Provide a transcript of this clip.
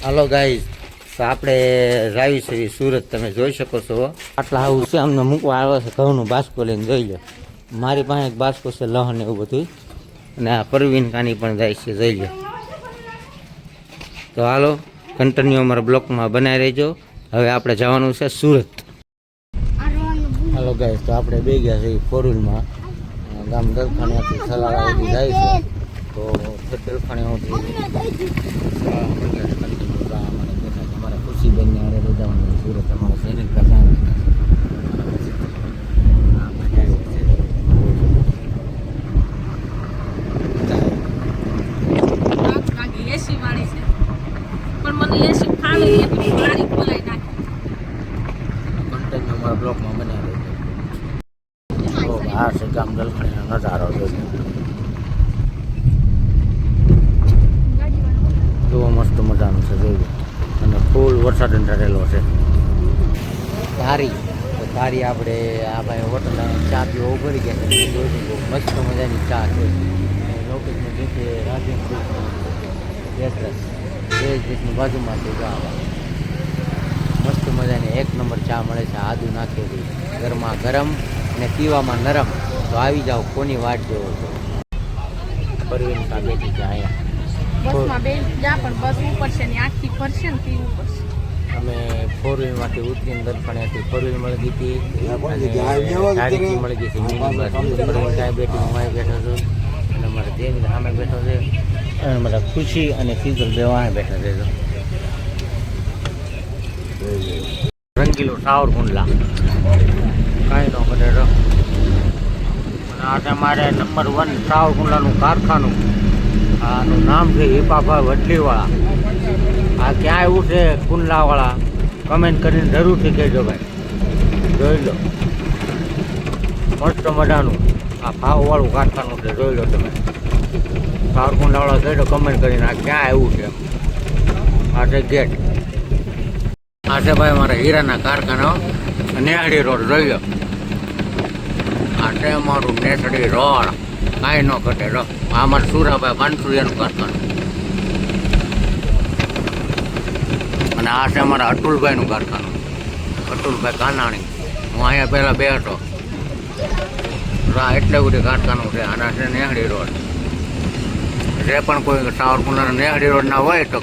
Hello guys, તો આપણે રાવી છે સુરત, તમે જોઈ શકો છો. આટલા આવું છે અમને મૂકવા આવે છે ઘઉંનું બાસ્કો લઈને, જોઈ લો. મારી પાસે એક બાસ્કો છે લહણ એવું બધું, અને આ પરવીન કાની પણ જાય છે, જોઈ લો. તો હાલો કન્ટિન્યુ અમારા બ્લોકમાં બનાવી રહેજો. હવે આપણે જવાનું છે સુરત. હાલો ગાઈઝ, તો આપણે બે ગયા છીએ ફોર વ્હીલમાં ગામ દલખાણીયાથી સલાળા સુધી જાય છે. તો દલખાણીયાથી અમારા ખુશીબેનને અરે લઈ જવાનું સુરત, અમારા સૈનિક જવાનું. એસી વાળી છે પણ મને એસી ફાવે એટલી ગાડી બોલાઈ નાખી. કન્ટેન્ટ અમારા બ્લોકમાં બનાવી દેજો. તો આ છે ગામ દલખાણીનો નજારો જોઈ તો મસ્ત મજાનું છે, જોઈ લો. અને ફૂલ વરસાદ રહેલો છે. ધારી તો ધારી આપણે આ ભાઈ હોટલ ચા પીવા ઉભરી ગયા છે, જોઈ લો. મસ્ત મજાની ચા છે. લોકેશની નીચે રાજેન્દ્ર એડ્રેસ દેશની બાજુમાં છે. મસ્ત મજાની એક નંબર ચા મળે છે, આદુ નાખેલી, ગરમા ગરમ અને પીવામાં નરમ. તો આવી જાઓ, કોની વાટ જોવો છો. પરવીન કા બેઠી છે અહીંયા બસમાં બેન જા, પણ બસ ઉપર છે ને આખી ફરશે ને પીવું પડશે. અમે ફોર વ્હીલમાંથી ઉતરીને દલખાણીયાથી ફોર વ્હીલ મળી ગઈ હતી, ગાડી મળી ગઈ હતી મિની બસ. પરવીન કાંઈ બેઠી, હું અહીં બેઠો છું, અને મારા દેવી સામે બેઠો છે, અને મારા ખુશી અને ફીઝલ બે વાંહે બેઠા છે. રંગીલો સાવર કુંડલા કાંઈ ન કરે. અને આ છે મારે નંબર 1 સાવર કુંડલાનું કારખાનું. આનું નામ છે હિપાભાઈ વડલીવાળા. આ ક્યાં આવ્યું છે કુંડલાવાળા, કમેન્ટ કરીને જરૂરથી કહેજો ભાઈ. જોઈ લો, મસ્ત મજાનું આ ભાવવાળું કારખાનું છે, જોઈ લો તમે. સાવર કુંડલાવાળા કહેજો કમેન્ટ કરીને આ ક્યાં આવ્યું છે. આ છે ગેટ. આ છે ભાઈ મારા હીરાના કારખાના, નેહડી રોડ, જોઈ લો. આ છે અમારું નેસડી રોડ, કાંઈ ન ઘટે. રો આ મારા સુરાભાઈ બાનસુરિયાનું કારખાનું. અને આ છે અમારા અતુલભાઈનું કારખાનું, અતુલભાઈ કાનાણી. હું અહીંયા પહેલાં બેઠો. એટલે બધી કારખાનું છે. આના છે નેહડી રોડ. જે પણ કોઈ સાવરકુંડલાના નેહડી રોડ ના હોય તો